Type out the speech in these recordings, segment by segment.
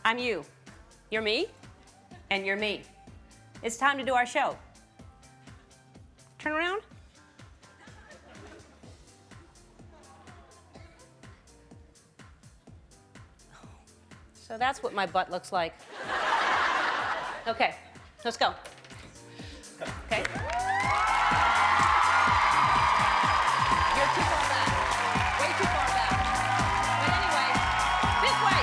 I'm you. You're me. And you're me. It's time to do our show. Turn around. So that's what my butt looks like. Okay, let's go. Okay. You're too far back. Way too far back. But anyway, this way.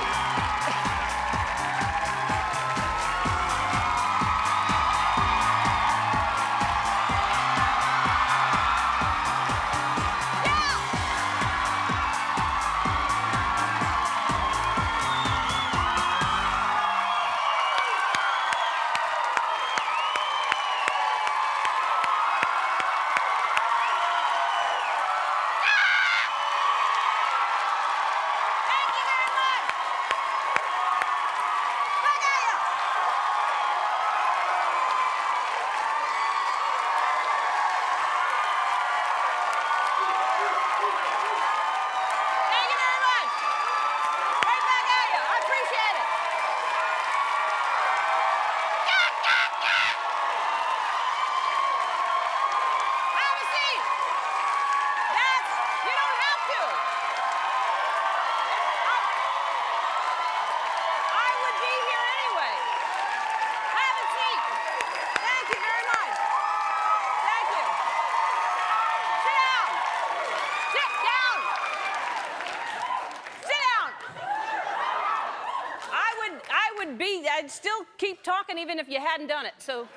I'd still keep talking even if you hadn't done it. So,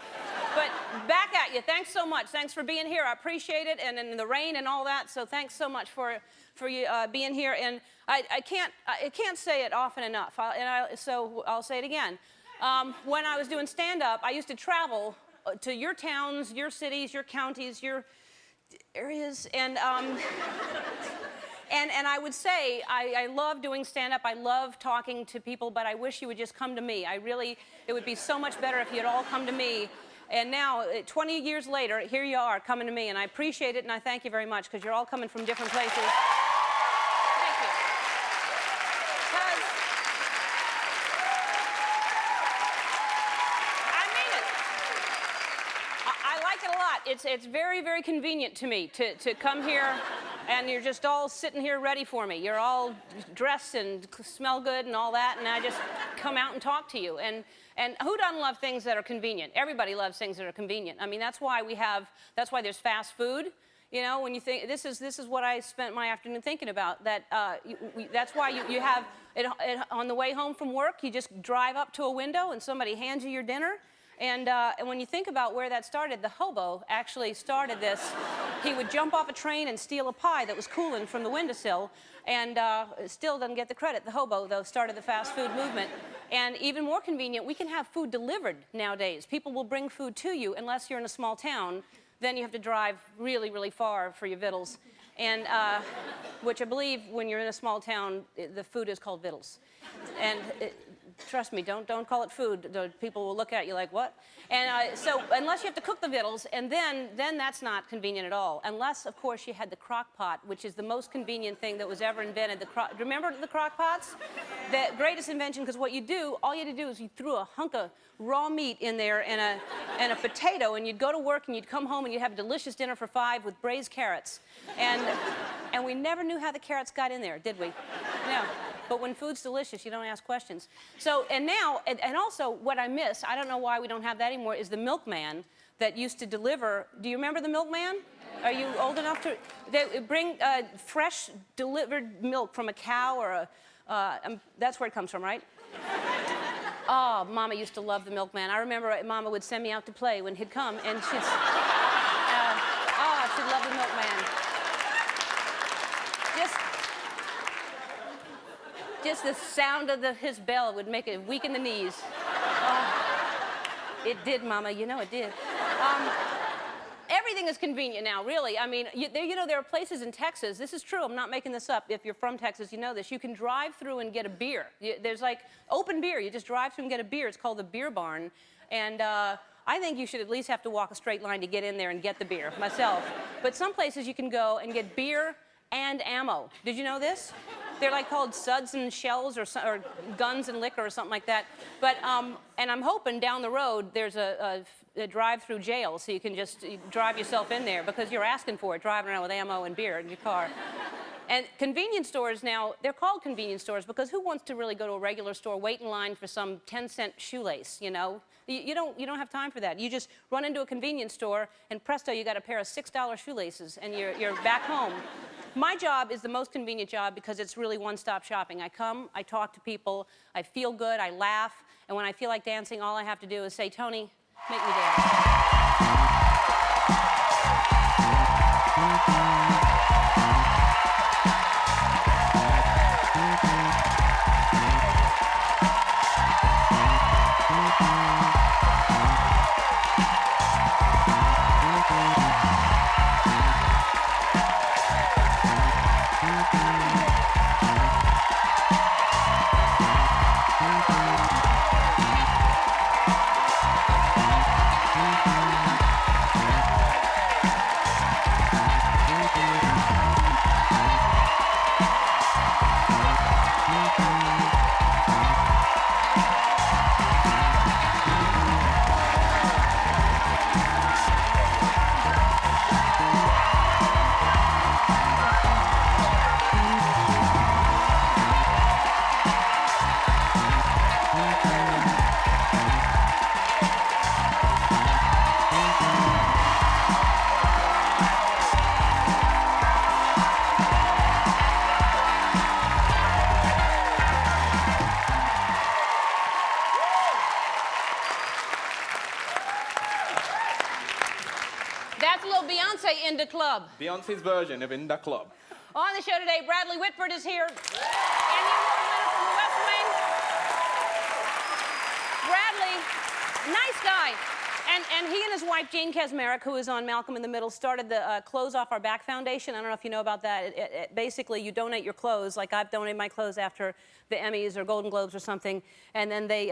but back at you. Thanks so much. Thanks for being here. I appreciate it. And in the rain and all that. So thanks so much for you being here. And I can't say it often enough. So I'll say it again. When I was doing stand-up, I used to travel to your towns, your cities, your counties, your areas, and I would say, I love doing stand-up, I love talking to people, but I wish you would just come to me. It would be so much better if you'd all come to me. And now, 20 years later, here you are coming to me, and I appreciate it, and I thank you very much, because you're all coming from different places. Thank you. I mean it. I like it a lot. It's very, very convenient to me to come here. And you're just all sitting here ready for me. You're all dressed and smell good and all that, and I just come out and talk to you. And who doesn't love things that are convenient? Everybody loves things that are convenient. I mean, that's why there's fast food. You know, when you think, this is what I spent my afternoon thinking about, that that's why you have it on the way home from work, you just drive up to a window and somebody hands you your dinner. And when you think about where that started, the hobo actually started this. He would jump off a train and steal a pie that was cooling from the windowsill, and still doesn't get the credit. The hobo, though, started the fast food movement. And even more convenient, we can have food delivered nowadays. People will bring food to you unless you're in a small town. Then you have to drive really, really far for your vittles. And which I believe when you're in a small town, the food is called vittles. And trust me, don't call it food. The people will look at you like, what? And so unless you have to cook the vittles, and then that's not convenient at all. Unless, of course, you had the crock pot, which is the most convenient thing that was ever invented. Remember the crock pots? The greatest invention, because what you do, all you had to do is you threw a hunk of raw meat in there and a potato, and you'd go to work and you'd come home and you'd have a delicious dinner for 5 with braised carrots. And we never knew how the carrots got in there, did we? No. But when food's delicious, you don't ask questions. So, and now, and also what I miss, I don't know why we don't have that anymore, is the milkman that used to deliver. Do you remember the milkman? Are you old enough to? They bring fresh delivered milk from a cow or that's where it comes from, right? Oh, Mama used to love the milkman. I remember Mama would send me out to play when he'd come, and she'd love the milkman. Just the sound of his bell would make it weaken the knees. It did, Mama. You know it did. Everything is convenient now, really. I mean, there are places in Texas. This is true. I'm not making this up. If you're from Texas, you know this. You can drive through and get a beer. There's like open beer. You just drive through and get a beer. It's called the Beer Barn. And I think you should at least have to walk a straight line to get in there and get the beer, myself. But some places you can go and get beer and ammo. Did you know this? They're like called suds and shells or guns and liquor or something like that. But, and I'm hoping down the road there's a drive-through jail so you can just drive yourself in there because you're asking for it, driving around with ammo and beer in your car. And convenience stores now, they're called convenience stores because who wants to really go to a regular store, wait in line for some 10-cent shoelace, you know? You don't have time for that. You just run into a convenience store and presto, you got a pair of $6 shoelaces and you're back home. My job is the most convenient job because it's really one-stop shopping. I come, I talk to people, I feel good, I laugh, and when I feel like dancing, all I have to do is say, Tony, make me dance. That's a little Beyonce in the club. Beyonce's version of In the Club. On the show today, Bradley Whitford is here. And the award winner from the West Wing. Bradley, nice guy. And he and his wife, Jane Kasmerick, who is on Malcolm in the Middle, started the Clothes Off Our Back Foundation. I don't know if you know about that. Basically, you donate your clothes, like I've donated my clothes after the Emmys or Golden Globes or something, and then they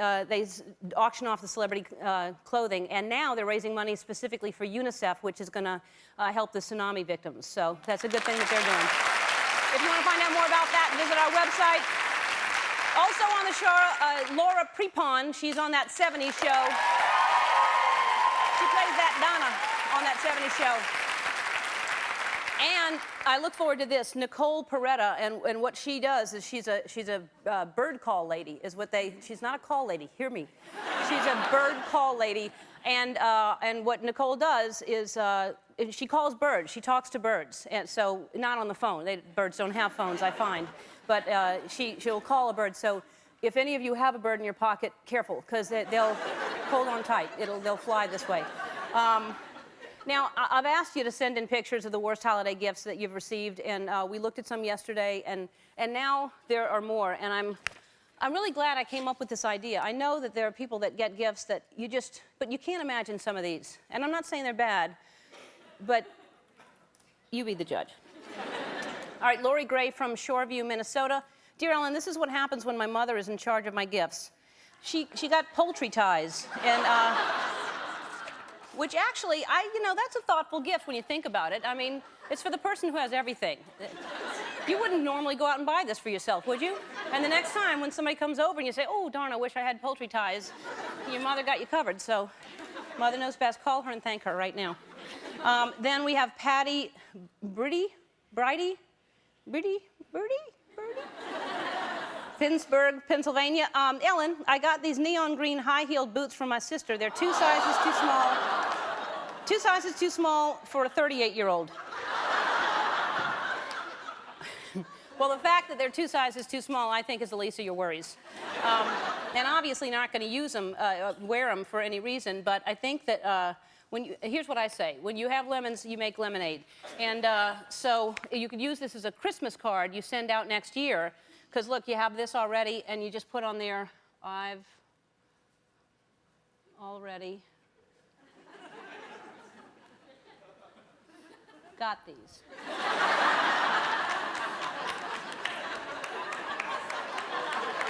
auction off the celebrity clothing. And now they're raising money specifically for UNICEF, which is going to help the tsunami victims. So that's a good thing that they're doing. If you want to find out more about that, visit our website. Also on the show, Laura Prepon. She's on that 70s show. She plays that Donna on that 70s show. And I look forward to this. Nicole Petera, and what she does is she's a bird call lady, is what they. She's not a call lady. Hear me. She's a bird call lady, and what Nicole does is she calls birds. She talks to birds, and so not on the phone. Birds don't have phones, I find, but she'll call a bird. So if any of you have a bird in your pocket, careful, because they'll hold on tight. They'll fly this way. Now, I've asked you to send in pictures of the worst holiday gifts that you've received, and we looked at some yesterday, and now there are more, and I'm really glad I came up with this idea. I know that there are people that get gifts that but you can't imagine some of these. And I'm not saying they're bad, but you be the judge. All right, Lori Gray from Shoreview, Minnesota. Dear Ellen, this is what happens when my mother is in charge of my gifts. She got poultry ties, and which actually, that's a thoughtful gift when you think about it. I mean, it's for the person who has everything. You wouldn't normally go out and buy this for yourself, would you? And the next time when somebody comes over and you say, oh, darn, I wish I had poultry ties, your mother got you covered. So mother knows best. Call her and thank her right now. Then we have Patty Bridie? Pittsburgh, Pennsylvania. Ellen, I got these neon green high-heeled boots from my sister. They're 2 sizes too small. 2 sizes too small for a 38-year-old. Well, the fact that they're 2 sizes too small, I think, is the least of your worries. And obviously not going to use them, wear them for any reason, but I think that here's what I say. When you have lemons, you make lemonade. And so you could use this as a Christmas card you send out next year. Because, look, you have this already, and you just put on there, I've already got these.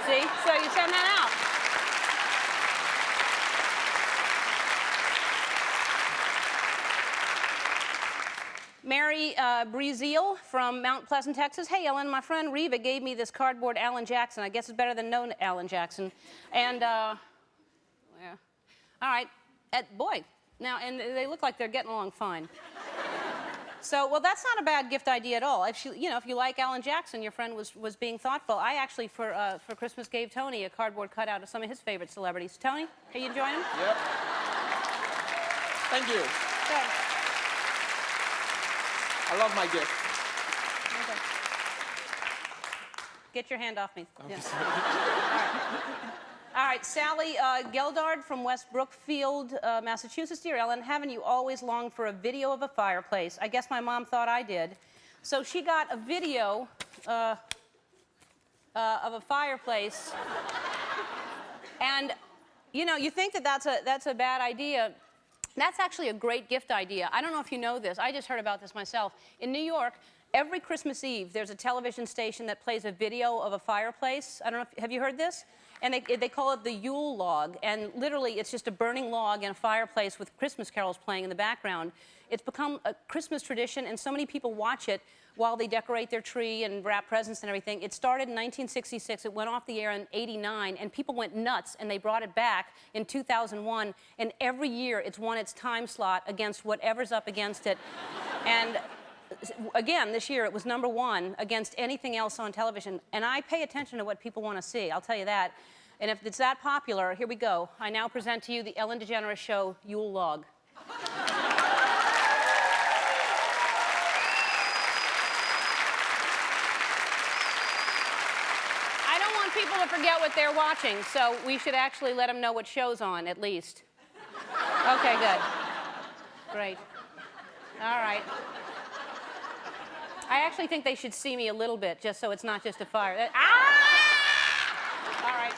See? So you send that out. Mary Breezeal from Mount Pleasant, Texas. Hey, Ellen, my friend Reva gave me this cardboard Alan Jackson. I guess it's better than no Alan Jackson. And, yeah. All right. Boy, now, and they look like they're getting along fine. So, well, that's not a bad gift idea at all. If if you like Alan Jackson, your friend was being thoughtful. I actually, for Christmas, gave Tony a cardboard cutout of some of his favorite celebrities. Tony, are you enjoying them? Yep. Thank you. Good. I love my gift. Okay. Get your hand off me. Yeah. All right, Sally Geldard from West Brookfield, Massachusetts. Dear Ellen, haven't you always longed for a video of a fireplace? I guess my mom thought I did. So she got a video of a fireplace. And, you think that that's a bad idea. That's actually a great gift idea. I don't know if you know this. I just heard about this myself. In New York, every Christmas Eve, there's a television station that plays a video of a fireplace. I don't know have you heard this? And they call it the Yule log. And literally, it's just a burning log in a fireplace with Christmas carols playing in the background. It's become a Christmas tradition, and so many people watch it while they decorate their tree and wrap presents and everything. It started in 1966. It went off the air in '89, and people went nuts, and they brought it back in 2001. And every year, it's won its time slot against whatever's up against it. And again, this year, it was #1 against anything else on television. And I pay attention to what people want to see, I'll tell you that. And if it's that popular, here we go. I now present to you the Ellen DeGeneres Show Yule log. I don't want people to forget what they're watching, so we should actually let them know what show's on, at least. Okay, good. Great. All right. I actually think they should see me a little bit, just so it's not just a fire. All right.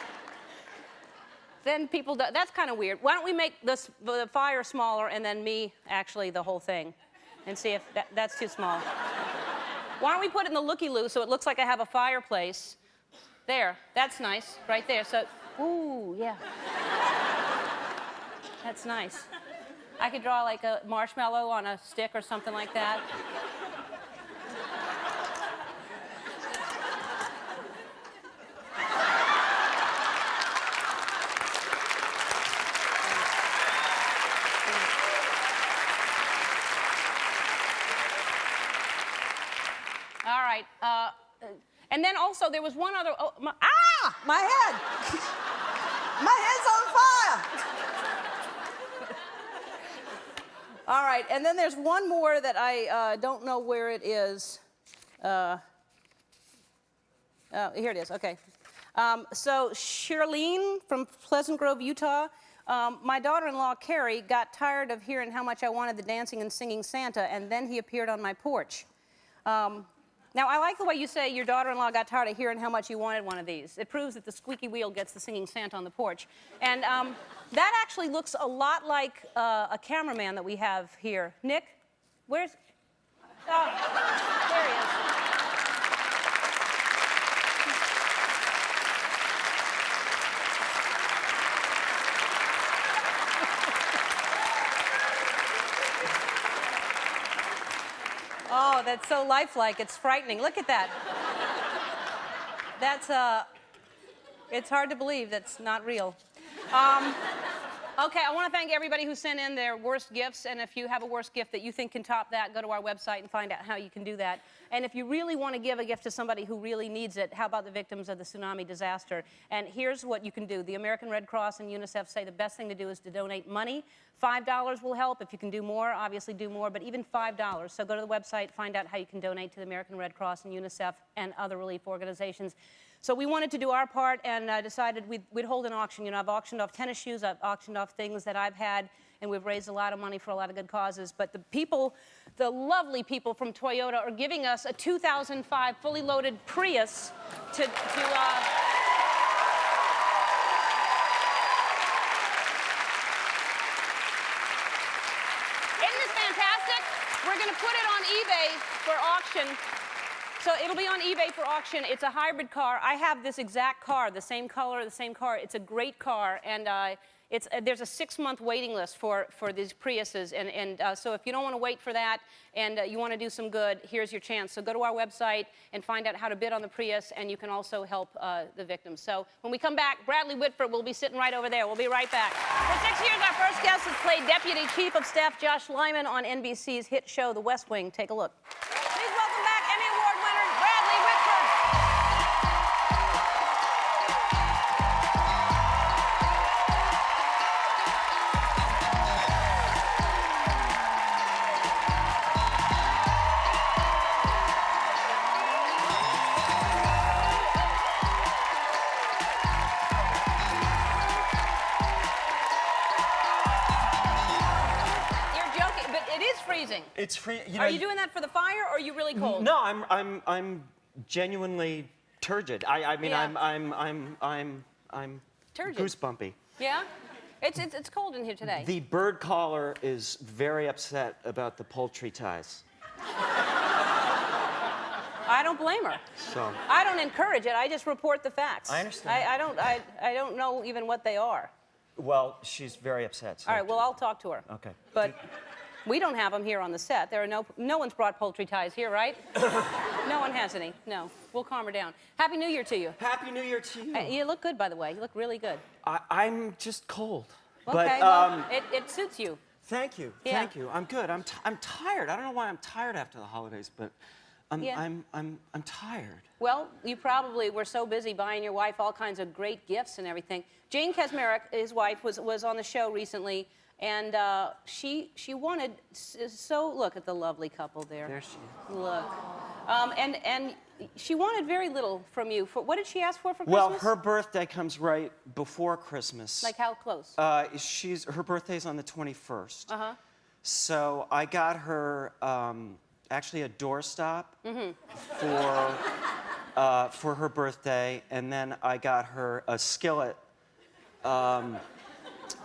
Then people do, that's kind of weird. Why don't we make the fire smaller and then me actually the whole thing, and see if that's too small. Why don't we put it in the looky-loo so it looks like I have a fireplace? There, that's nice, right there. So, ooh, yeah. That's nice. I could draw like a marshmallow on a stick or something like that. All right. And then also there was one other. Oh, my My head! My head's on fire! All right, and then there's one more that I don't know where it is. Here it is, okay. So Shirlene from Pleasant Grove, Utah. My daughter-in-law, Carrie, got tired of hearing how much I wanted the dancing and singing Santa, and then he appeared on my porch. Now, I like the way you say your daughter-in-law got tired of hearing how much you wanted one of these. It proves that the squeaky wheel gets the singing Santa on the porch. And that actually looks a lot like a cameraman that we have here. Nick, where's... there he is. Oh, that's so lifelike. It's frightening. Look at that. That's, it's hard to believe that's not real. Okay, I want to thank everybody who sent in their worst gifts, and if you have a worst gift that you think can top that, go to our website and find out how you can do that. And if you really want to give a gift to somebody who really needs it, how about the victims of the tsunami disaster? And here's what you can do. The American Red Cross and UNICEF say the best thing to do is to donate money. $5 will help. If you can do more, obviously do more, but even $5. So go to the website, find out how you can donate to the American Red Cross and UNICEF and other relief organizations. So we wanted to do our part and decided we'd hold an auction. You know, I've auctioned off tennis shoes, I've auctioned off things that I've had, and we've raised a lot of money for a lot of good causes. But the people, the lovely people from Toyota are giving us a 2005 fully loaded Prius Isn't this fantastic? We're going to put it on eBay for auction. So it'll be on eBay for auction. It's a hybrid car. I have this exact car, the same color, the same car. It's a great car, and there's a 6-month waiting list for these Priuses, and so if you don't want to wait for that and you want to do some good, here's your chance. So go to our website and find out how to bid on the Prius, and you can also help the victims. So when we come back, Bradley Whitford will be sitting right over there. We'll be right back. For 6 years, our first guest has played Deputy Chief of Staff Josh Lyman on NBC's hit show, The West Wing. Take a look. Please welcome back Emmy Award winner Bradley Whitford. Freezing. It's free. You know, are you doing that for the fire, or are you really cold? No, I'm genuinely turgid. I mean, Yeah. I'm Turgid. goosebumpy. Yeah? It's cold in here today. The bird caller is very upset about the poultry ties. I don't blame her. So I don't encourage it. I just report the facts. I understand. I don't know even what they are. well, she's very upset. So All right. Well, I'll talk to her. Okay. But we don't have them here on the set. There are no one's brought poultry ties here, right? No one has any. No. We'll calm her down. Happy New Year to you. Happy New Year to you. You look good, by the way. You look really good. I'm just cold. Okay. But, Well, it suits you. Thank you. Yeah. Thank you. I'm good. I'm tired. I don't know why I'm tired after the holidays, but I'm tired. Well, you probably were so busy buying your wife all kinds of great gifts and everything. Jane Kaczmarek, his wife, was on the show recently, and she wanted so look at the lovely couple there. There she is. Look, and she wanted very little from you. What did she ask for Christmas? Well, her birthday comes right before Christmas. Like how close? Her birthday's on the 21st. Uh-huh. So I got her actually a doorstop for her birthday, and then I got her a skillet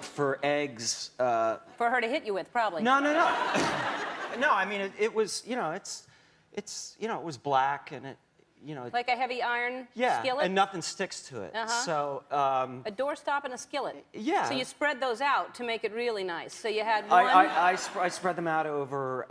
for eggs. For her to hit you with, probably. No. No, I mean it was it was black and it Like a heavy iron yeah, skillet? and nothing sticks to it. Uh-huh. So A doorstop and a skillet. Yeah. So you spread those out to make it really nice. So you had one. I spread them out over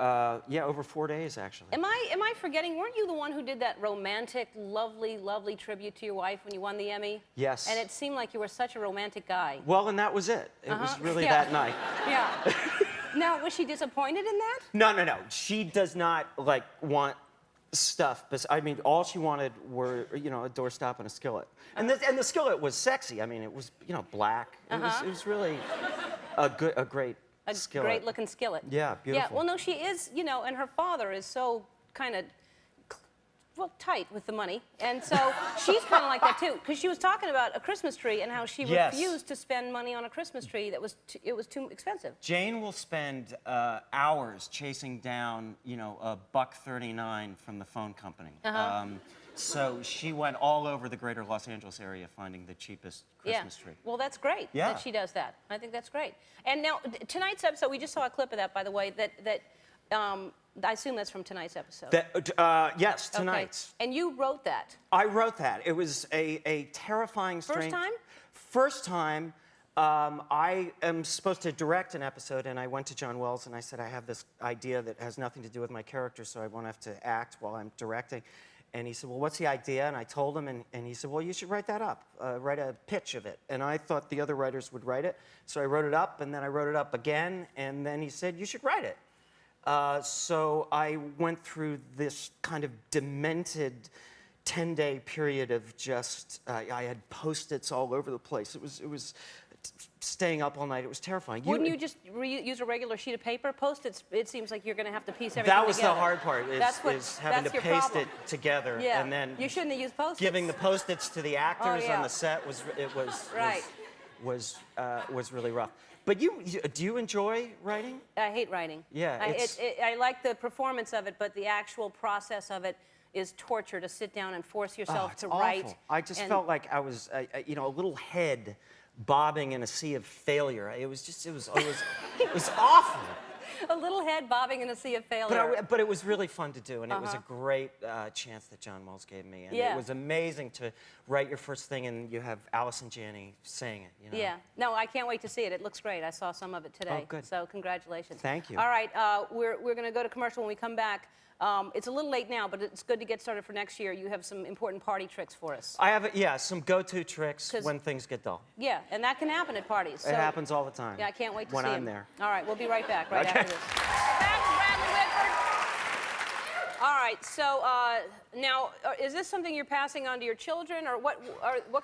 over 4 days actually. Am I forgetting? Weren't you the one who did that romantic, lovely tribute to your wife when you won the Emmy? Yes. And it seemed like you were such a romantic guy. Well, and that was it. It was really Yeah. that night. Yeah. Now, was she disappointed in that? No. She does not want stuff, but I mean, all she wanted were a doorstop and a skillet, and the skillet was sexy. I mean, it was black. It was really a great skillet. Great looking skillet. Yeah, beautiful. Yeah. Well, no, she is. And her father is so kind of tight with the money, and so she's kind of like that too. Because she was talking about a Christmas tree and how she Yes. refused to spend money on a Christmas tree that was it was too expensive. Jane will spend hours chasing down, $1.39 from the phone company. So she went all over the greater Los Angeles area finding the cheapest Christmas tree. Well, that's great Yeah. that she does that. I think that's great. And now, tonight's episode, we just saw a clip of that, by the way, that I assume that's from tonight's episode. Yes, Okay. tonight's. And you wrote that. I wrote that. It was a terrifying, strange... First time? First time. I am supposed to direct an episode, and I went to John Wells, and I said, I have this idea that has nothing to do with my character, so I won't have to act while I'm directing. And he said, well, what's the idea? And I told him, and he said, well, you should write that up, write a pitch of it. And I thought the other writers would write it, so I wrote it up, and then I wrote it up again, and then he said, you should write it. So I went through this kind of demented 10-day period of just, I had Post-its all over the place. It was staying up all night. It was terrifying. Wouldn't you just use a regular sheet of paper? Post-its, it seems like you're going to have to piece everything That was together. the hard part, is having to your paste problem. it together. Yeah. And then you shouldn't have used Post-its. giving the Post-its to the actors yeah. on the set was Right. really rough. But do you enjoy writing? I hate writing. Yeah, I like the performance of it, but the actual process of it is torture to sit down and force yourself it's to awful. write. I just felt like I was, a little head bobbing in a sea of failure. It was awful. A little head bobbing in a sea of failure. But it was really fun to do, and it was a Uh-huh. great chance that John Wells gave me. And Yeah. it was amazing to write your first thing, and you have Alice and Janney saying it, you know? Yeah. No, I can't wait to see it. It looks great. I saw some of it today. Oh, good. So congratulations. Thank you. All right, we're going to go to commercial when we come back. It's a little late now, but it's good to get started for next year. You have some important party tricks for us. I have, some go-to tricks 'Cause- when things get dull. Yeah, and that can happen at parties. It happens all the time. Yeah, I can't wait to when see I'm him. there. All right, we'll be right back right Okay. after this. Back to Bradley Whitford. All right, so now, is this something you're passing on to your children, or what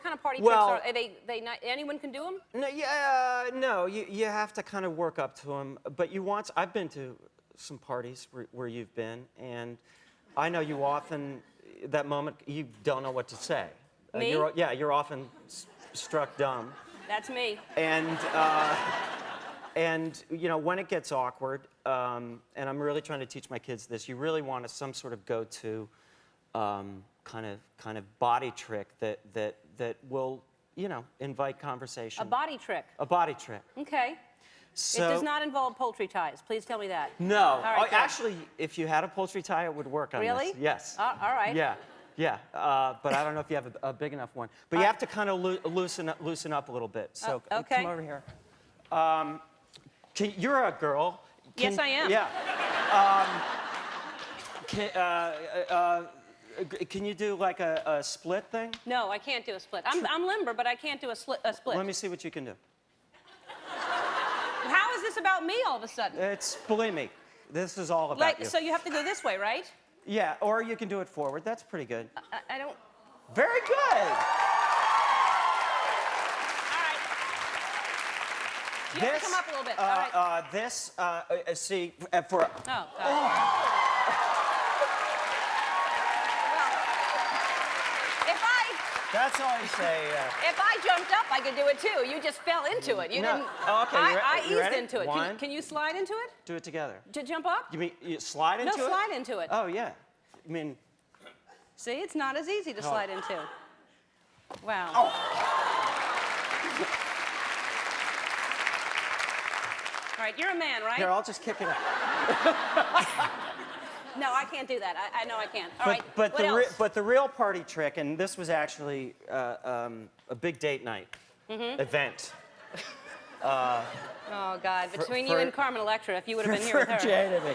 kind of party Well- tricks are they not, anyone can do them? No, you have to kind of work up to them. But I've been to some parties where you've been, and I know you often, that moment, you don't know what to say. Me? You're often struck dumb. That's me. And when it gets awkward, and I'm really trying to teach my kids this, you really want some sort of go-to kind of body trick that will, invite conversation. A body trick. A body trick. Okay. So, It does not involve poultry ties. Please tell me that. No. All right, good. Actually, if you had a poultry tie, it would work on Really? this. Yes. All right. Yeah. But I don't know if you have a big enough one. But you have to kind of loosen up a little bit. So okay. come over here. You're a girl. Yes, I am. Yeah. Can you do like a split thing? No, I can't do a split. I'm limber, but I can't do a split. Let me see what you can do. How is this about me all of a sudden? Believe me, this is all about you. So you have to go this way, right? Yeah, or you can do it forward. That's pretty good. I don't. Very good. All right. You have to come up a little bit. All right. See, Oh, for God. that's all you say. If I jumped up, I could do it too. You just fell into it. You No. didn't. Oh, okay, I you eased ready? into it. One. Can you slide into it? Do it together. To jump up? You mean you slide into it? No, slide into it. Oh yeah. I mean. See, it's not as easy to slide into. Wow. Oh. All right, you're a man, right? Here, I'll just kick it up. No, I can't do that. I know I can't. All right. But what else? but the real party trick, and this was actually a big date night event. Oh God! Between you for- and Carmen Electra, if you would have been here with her. Jane and me.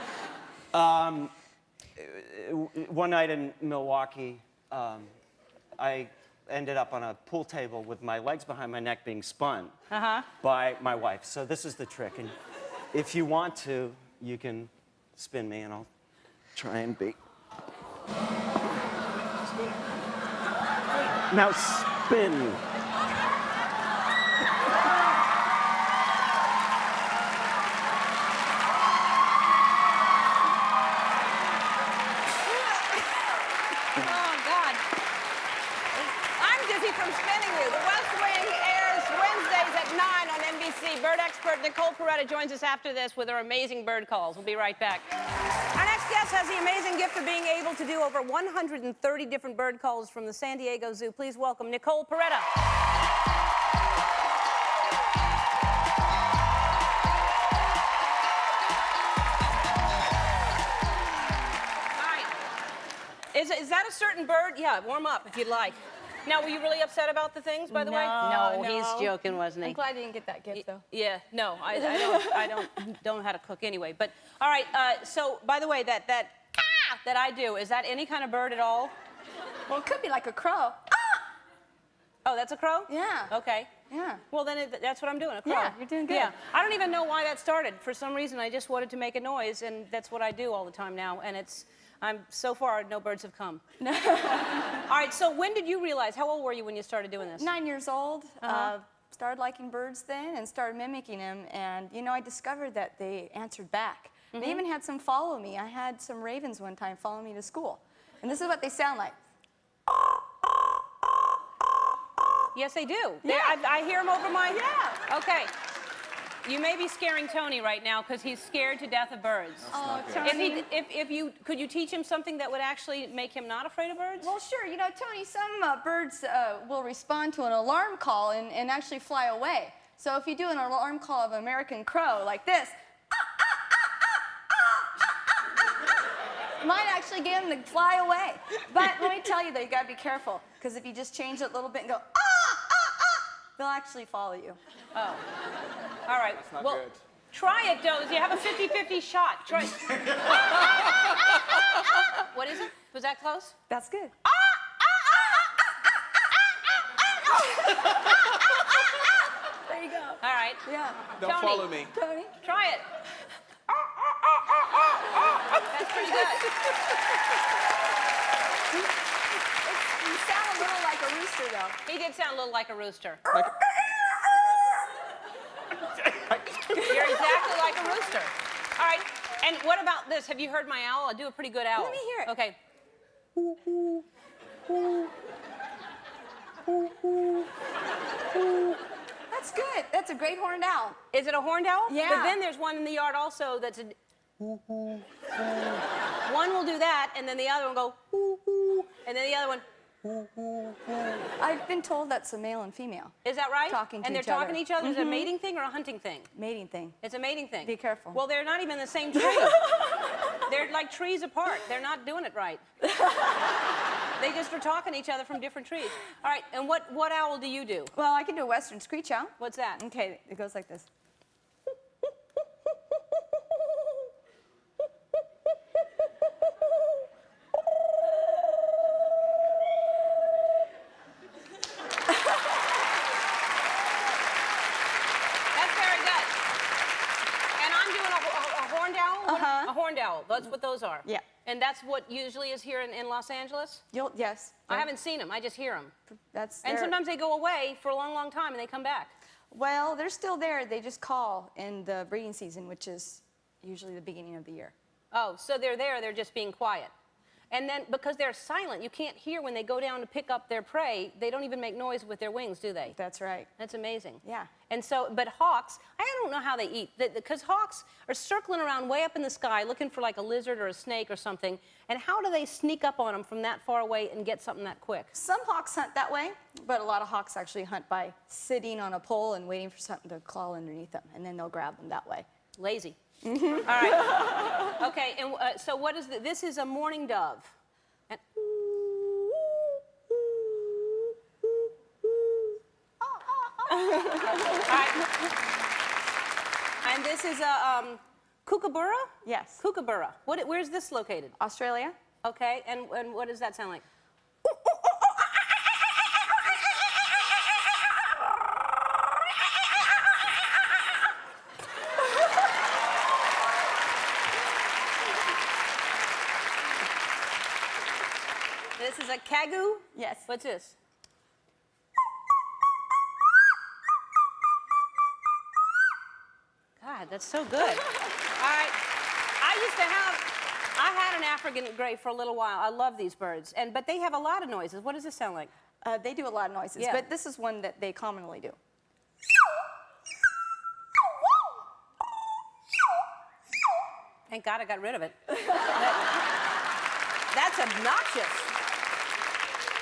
One night in Milwaukee, I ended up on a pool table with my legs behind my neck being spun by my wife. So this is the trick. And if you want to, you can spin me and I'll try and be. Now spin. Oh God! I'm dizzy from spinning you. The West Wing airs Wednesdays at 9 on NBC. Bird expert Nicole Petera joins us after this with her amazing bird calls. We'll be right back. Our next guest has the amazing gift of being able to do over 130 different bird calls from the San Diego Zoo. Please welcome Nicole Petera. Is that a certain bird? Yeah, warm up if you'd like. Now, were you really upset about the things, by the way? No, he's joking, wasn't he? I'm glad you didn't get that gift, though. Yeah, no, I don't know how to cook anyway. But all right, so by the way, that I do, is that any kind of bird at all? Well, it could be like a crow. Oh, that's a crow? Yeah. Okay. Yeah. Well, then that's what I'm doing, a crow. Yeah, you're doing good. Yeah. I don't even know why that started. For some reason, I just wanted to make a noise, and that's what I do all the time now. And so far, no birds have come. No. All right, so when did you realize, how old were you when you started doing this? 9 years old. Started liking birds then and started mimicking them. And, I discovered that they answered back. They even had some follow me. I had some ravens one time follow me to school. And this is what they sound like. Yes, they do. Yeah. I hear them over my... Yeah. Okay. You may be scaring Tony right now because he's scared to death of birds. Oh, Tony. Could you teach him something that would actually make him not afraid of birds? Well, sure. Tony, some birds will respond to an alarm call and actually fly away. So if you do an alarm call of an American crow like this, might actually get them to fly away. But let me tell you, though, you got to be careful. Because if you just change it a little bit and go, they'll actually follow you. Oh. All right. That's not well, good. try it, though. You have a 50-50 shot. Try it. What is it? Was that close? That's good. There you go. All right. Yeah. Don't Tony. follow me. Tony? Try it. That's pretty good. You sound a little like a rooster, though. He did sound a little like a rooster. Like, You're exactly like a rooster. All right. And what about this? Have you heard my owl? I do a pretty good owl. Let me hear it. Okay. That's good. That's a great horned owl. Is it a horned owl? Yeah. But then there's one in the yard also that's a... One will do that, and then the other one will go... And then the other one... I've been told that's a male and female. Is that right? Talking to and they're each talking other. to each other. Is it a mating thing or a hunting thing? Mating thing. It's a mating thing. Be careful. Well, they're not even in the same tree. They're like trees apart. They're not doing it right. They just are talking to each other from different trees. All right, and what owl do you do? Well, I can do a western screech owl. What's that? Okay, it goes like this. That's very good. And I'm doing a horned owl? Uh-huh. A horned owl. That's what those are. Yeah. And that's what usually is here in Los Angeles? Yes. I haven't seen them. I just hear them. That's And their- sometimes they go away for a long, long time and they come back. Well, they're still there. They just call in the breeding season, which is usually the beginning of the year. Oh, so they're there, they're just being quiet. And then, because they're silent, you can't hear when they go down to pick up their prey. They don't even make noise with their wings, do they? That's right. That's amazing. Yeah. And so, but hawks, I don't know how they eat. Because hawks are circling around way up in the sky looking for like a lizard or a snake or something. And how do they sneak up on them from that far away and get something that quick? Some hawks hunt that way, but a lot of hawks actually hunt by sitting on a pole and waiting for something to crawl underneath them, and then they'll grab them that way. Lazy. All right. Okay, and so what is this is a mourning dove. And, all right. And this is a kookaburra? Yes. Kookaburra. Where's this located? Australia? Okay, and what does that sound like? This is a kagoo? Yes. What's this? God, that's so good. All right. I had an African gray for a little while. I love these birds, but they have a lot of noises. What does this sound like? They do a lot of noises, Yeah. but this is one that they commonly do. Thank God I got rid of it. That's obnoxious.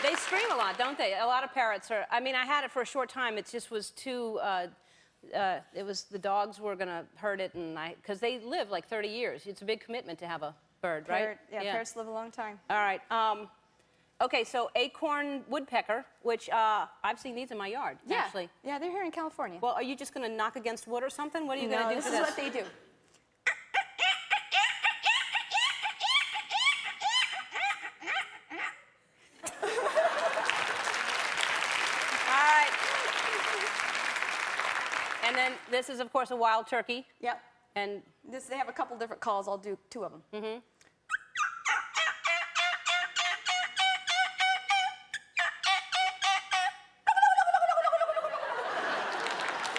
They scream a lot, don't they? A lot of parrots are. I mean, I had it for a short time. It just was too. It was the dogs were gonna hurt it, and because they live like 30 years. It's a big commitment to have a bird, right? Parrots live a long time. All right. Okay, so acorn woodpecker, which I've seen these in my yard, Yeah. actually. Yeah, they're here in California. Well, are you just gonna knock against wood or something? What are you no, gonna do this for is this? what they do. And then this is, of course, a wild turkey. Yep. And They have a couple different calls. I'll do two of them. Mm-hmm.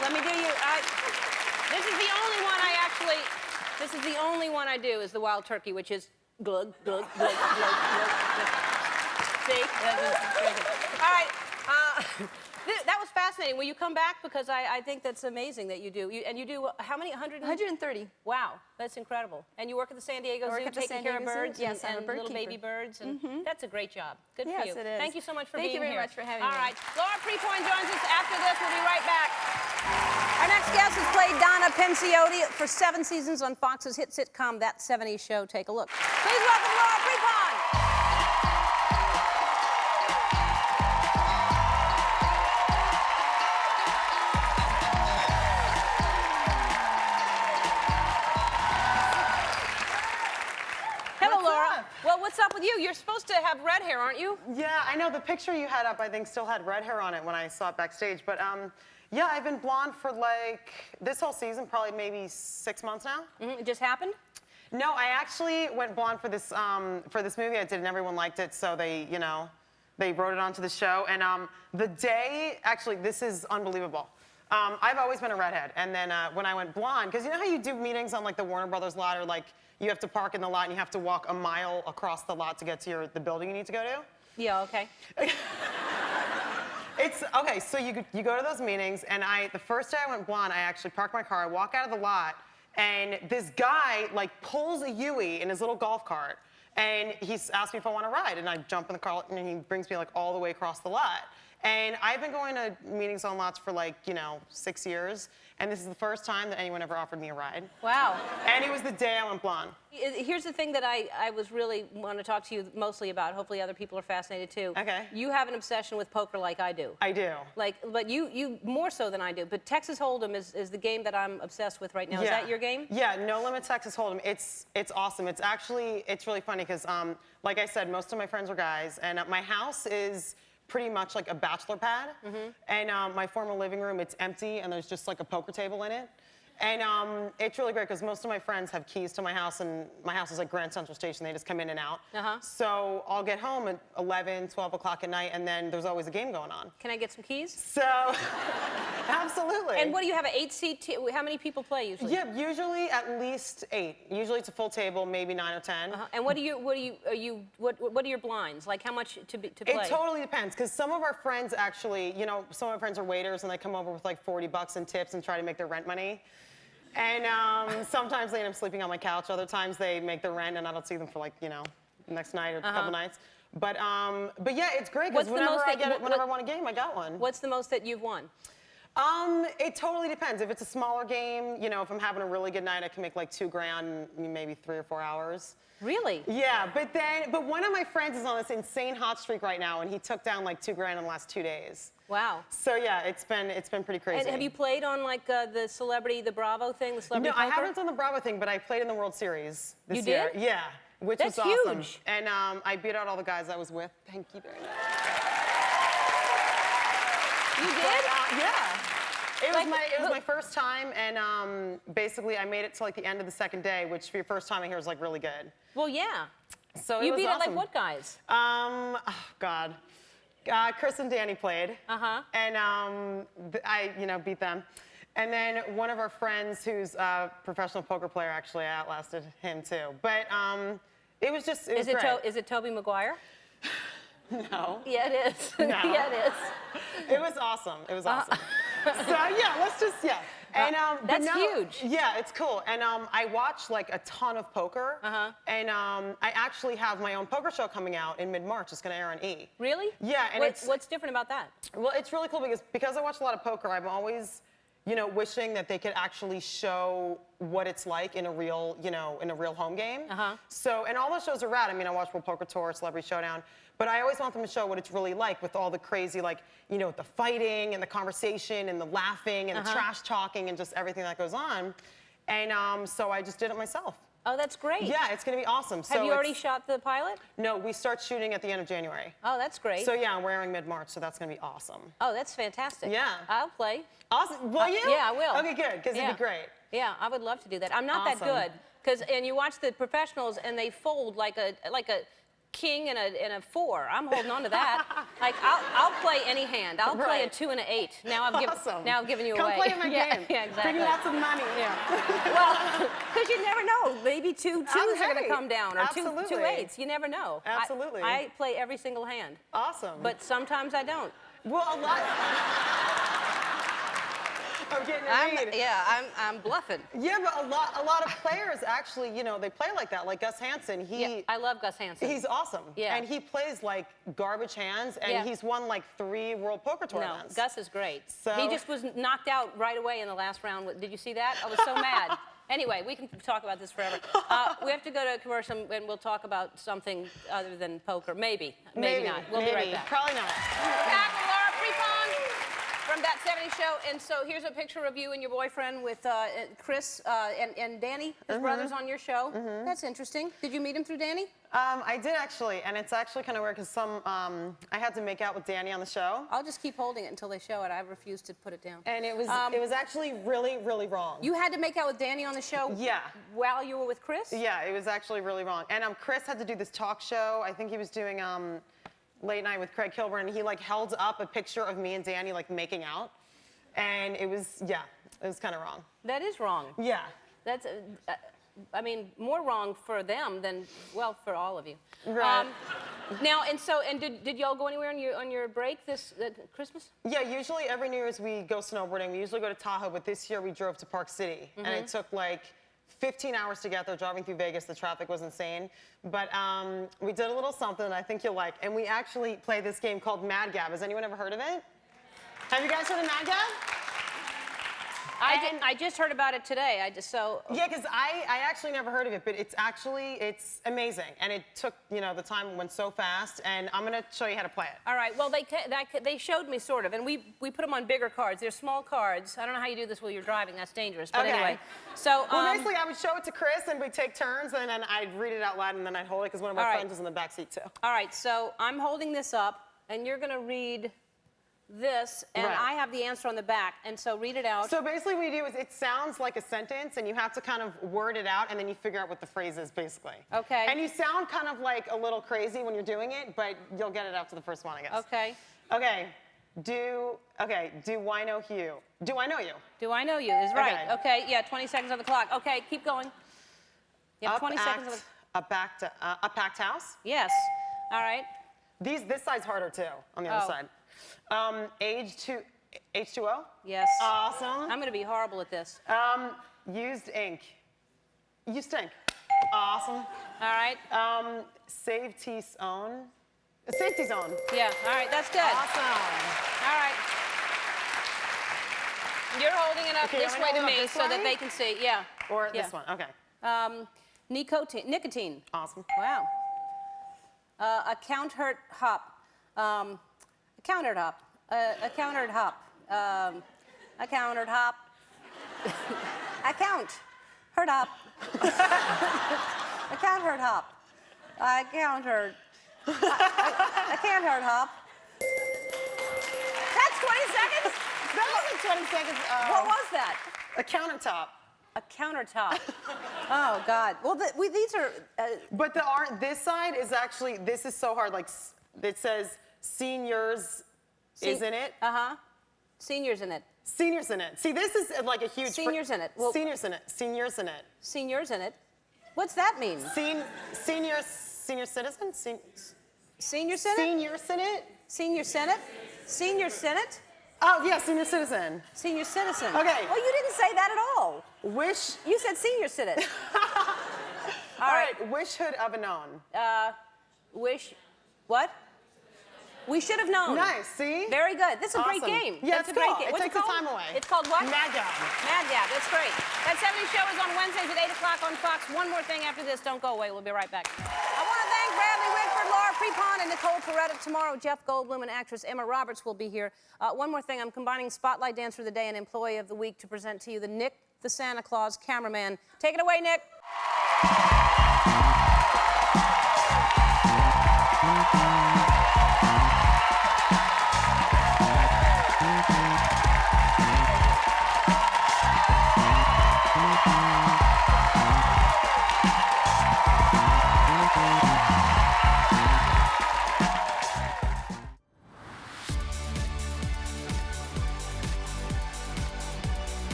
Let me do you. This is the only one I actually. This is the only one I do is the wild turkey, which is glug glug glug glug glug. See? All right. That was fascinating. fascinating. Will you come back? Because I think that's amazing that you do. And you do how many? 130. Wow, that's incredible. And you work at the San Diego Zoo taking care of birds Yes, I'm a and bird little baby keeper. birds. And that's a great job. Good for Yes, you. it is. Thank you so much for Thank being you very here. much for having me. All right. Laura Prepon joins us after this. We'll be right back. Our next guest has played Donna Penciotti for 7 seasons on Fox's hit sitcom That 70s Show. Take a look. Please welcome Laura Prepon. Hello, Laura. Well, what's up with you? You're supposed to have red hair, aren't you? Yeah, I know. The picture you had up, I think, still had red hair on it when I saw it backstage. But yeah, I've been blonde for like this whole season, probably maybe 6 months now. It just happened? No, I actually went blonde for this movie I did, and everyone liked it, so they, you know, they wrote it onto the show. And the day, actually, this is unbelievable. I've always been a redhead, and then when I went blonde, because you know how you do meetings on like the Warner Brothers lot, or like you have to park in the lot and you have to walk a mile across the lot to get to the building you need to go to? Yeah, okay. It's okay. So you go to those meetings, and the first day I went blonde, I actually parked my car. I walk out of the lot, and this guy like pulls a Yui in his little golf cart, and he's asked me if I want to ride, and I jump in the car, and he brings me like all the way across the lot. And I've been going to meetings on lots for like 6 years, and this is the first time that anyone ever offered me a ride. Wow. And it was the day I went blonde. Here's the thing that I was really want to talk to you mostly about. Hopefully other people are fascinated too. Okay. You have an obsession with poker like I do. I do. But you more so than I do. But Texas Hold'em is the game that I'm obsessed with right now. Yeah. Is that your game? Yeah, No Limit Texas Hold'em. It's awesome. It's really funny because, like I said, most of my friends are guys, and my house is pretty much like a bachelor pad. And my former living room, it's empty, and there's just like a poker table in it. And it's really great because most of my friends have keys to my house, and my house is like Grand Central Station. They just come in and out. So I'll get home at 11, 12 o'clock at night, and then there's always a game going on. Can I get some keys? So, absolutely. And what do you have, an 8-seat? How many people play usually? Yeah, usually at least 8. Usually it's a full table, maybe 9 or 10. And what are your blinds? Like how much to play? It totally depends, because some of our friends actually, some of my friends are waiters, and they come over with like $40 in tips and try to make their rent money. And sometimes they end up sleeping on my couch. Other times they make their rent, and I don't see them for like, next night or a couple nights. But yeah, it's great because whenever I want a game, I got one. What's the most that you've won? It totally depends. If it's a smaller game, if I'm having a really good night, I can make like $2 grand in maybe 3 or 4 hours. Really? Yeah, but one of my friends is on this insane hot streak right now, and he took down like $2 grand in the last 2 days. Wow. So yeah, it's been pretty crazy. And have you played on like the Bravo thing, the celebrity No, poker? I haven't done the Bravo thing, but I played in the World Series this You year. did? Yeah, which That's was awesome. huge. And I beat out all the guys I was with. Thank you very much. You did? Yeah. It was my first time, and basically I made it to like the end of the second day, which for your first time I hear is like really good. Well, yeah. So you it was beat awesome. out like what guys? Oh God. Chris and Danny played. And I beat them. And then one of our friends who's a professional poker player, actually, I outlasted him too. But it was great. Is it Toby Maguire? No. Yeah, it is. No. Yeah, it is. It was awesome. It was awesome. So yeah, And, that's huge. Yeah, it's cool. And I watch like a ton of poker. And I actually have my own poker show coming out in mid-March. It's going to air on E! Really? Yeah. And what's different about that? Well, it's really cool because I watch a lot of poker. I'm always, wishing that they could actually show what it's like in a real, in a real home game. So, and all those shows are rad. I mean, I watch World Poker Tour, Celebrity Showdown. But I always want them to show what it's really like with all the crazy, like, the fighting and the conversation and the laughing and the trash talking and just everything that goes on. And so I just did it myself. Oh, that's great. Yeah, it's going to be awesome. Have you already shot the pilot? No, we start shooting at the end of January. Oh, that's great. So yeah, we're airing mid-March, so that's going to be awesome. Oh, that's fantastic. Yeah. I'll play. Awesome. Will you? Yeah, I will. Okay, good, because it'd be great. Yeah, I would love to do that. I'm not Awesome. that good. And you watch the professionals, and they fold like a king and a 4. I'm holding on to that. Like I'll play any hand. I'll play a 2 and an 8. Now I've given you away. Come play in my game. Yeah, exactly. Bring lots of money. Yeah. Well, because you never know. Maybe two 2s are going to come down, or two 8s. You never know. Absolutely. I play every single hand. Awesome. But sometimes I don't. Well, a lot. I'm getting a read. I'm bluffing. Yeah, but a lot of players actually, you know, they play like that. Like Gus Hansen, I love Gus Hansen. He's awesome. Yeah. And he plays like garbage hands, and Yeah. he's won like 3 World Poker Tour No, events. Gus is great. So- He just was knocked out right away in the last round. Did you see that? I was so mad. Anyway, we can talk about this forever. We have to go to a commercial, and we'll talk about something other than poker. Maybe not. We'll be right back. Probably not. We're back with Laura Prepon from That 70s Show. And so here's a picture of you and your boyfriend with Chris and Danny, his brothers, on your show. That's interesting. Did you meet him through Danny? I did actually, and it's actually kind of weird because I had to make out with Danny on the show. I'll just keep holding it until they show it. I refuse to put it down. And it was actually really, really wrong. You had to make out with Danny on the show? Yeah. While you were with Chris? Yeah, it was actually really wrong. And Chris had to do this talk show. I think he was doing Late Night with Craig Kilburn, and he like held up a picture of me and Danny like making out. And it was kind of wrong. That is wrong. Yeah. That's, I mean, more wrong for them than, well, for all of you. Right. Now, and did y'all go anywhere on your break this Christmas? Yeah, usually every New Year's we go snowboarding. We usually go to Tahoe, but this year we drove to Park City. And it took like 15 hours to get there, driving through Vegas. The traffic was insane. But we did a little something that I think you'll like. And we actually play this game called Mad Gab. Has anyone ever heard of it? Have you guys heard of Mad Gab? I just heard about it today. Yeah, because I actually never heard of it, but it's amazing. And it took, you know, the time went so fast, and I'm going to show you how to play it. All right, well, they showed me sort of, and we put them on bigger cards. They're small cards. I don't know how you do this while you're driving. That's dangerous. But Okay. anyway, so... Well, basically, I would show it to Chris, and we'd take turns, and then I'd read it out loud, and then I'd hold it, because one of my friends was in the back seat, too. All right, so I'm holding this up, and you're going to read this, and Right. I have the answer on the back, and so read it out. So basically what you do is it sounds like a sentence, and you have to kind of word it out, and then you figure out what the phrase is, basically. Okay. And you sound kind of like a little crazy when you're doing it, but you'll get it after the first one, I guess. Okay. Okay. Do I know you? Do I know you? Do I know you is right. Okay. Okay, yeah, 20 seconds on the clock. Okay, keep going. You have 20 seconds on the... A packed house? Yes. All right. This side's harder, too, on the other side. H2O? Yes. Awesome. I'm going to be horrible at this. Used ink. You stink. Awesome. All right. Safety zone. Safety zone. Yeah, all right, that's good. Awesome. All right. You're holding it up Okay, this I'm way to holding it me this so that way? they can see. Yeah. Or Yeah. this one. Okay. Nicotine. Awesome. Wow. A countered hop. A countered hop. A countered hop. A countered hop. A count. Herd hop. A count herd hop. I count herd. I can't herd hop. That's 20 seconds? That wasn't 20 seconds. What was that? A countertop. A countertop. Oh, God. Well, these are... But this side is actually, this is so hard. Like, it says seniors is in it. Uh-huh. Seniors in it. Seniors in it. See, this is like a huge... Seniors in it. Well, seniors in it. Seniors in it. Seniors in it. What's that mean? Senior citizen? Senior Senate? Senior Senate? Senior Senate? Senior Senate? Oh, yeah, senior citizen. Senior citizen. Okay. Well, you didn't say that at all. Wish... You said senior Senate. All right, wish hould have known. Wish... What? We should have known. Nice, see? Very good. This is a great Awesome. game. Yeah, That's it's a great cool. game. It What's takes it the called? time away. It's called what? Mad Gab. Mad Gab. That's great. That 70s Show is on Wednesdays at 8 o'clock on Fox. One more thing after this. Don't go away. We'll be right back. I want to thank Bradley Whitford, Laura Prepon, and Nicole Petera. Tomorrow, Jeff Goldblum and actress Emma Roberts will be here. One more thing. I'm combining Spotlight Dancer of the Day and Employee of the Week to present to you the Nick the Santa Claus cameraman. Take it away, Nick.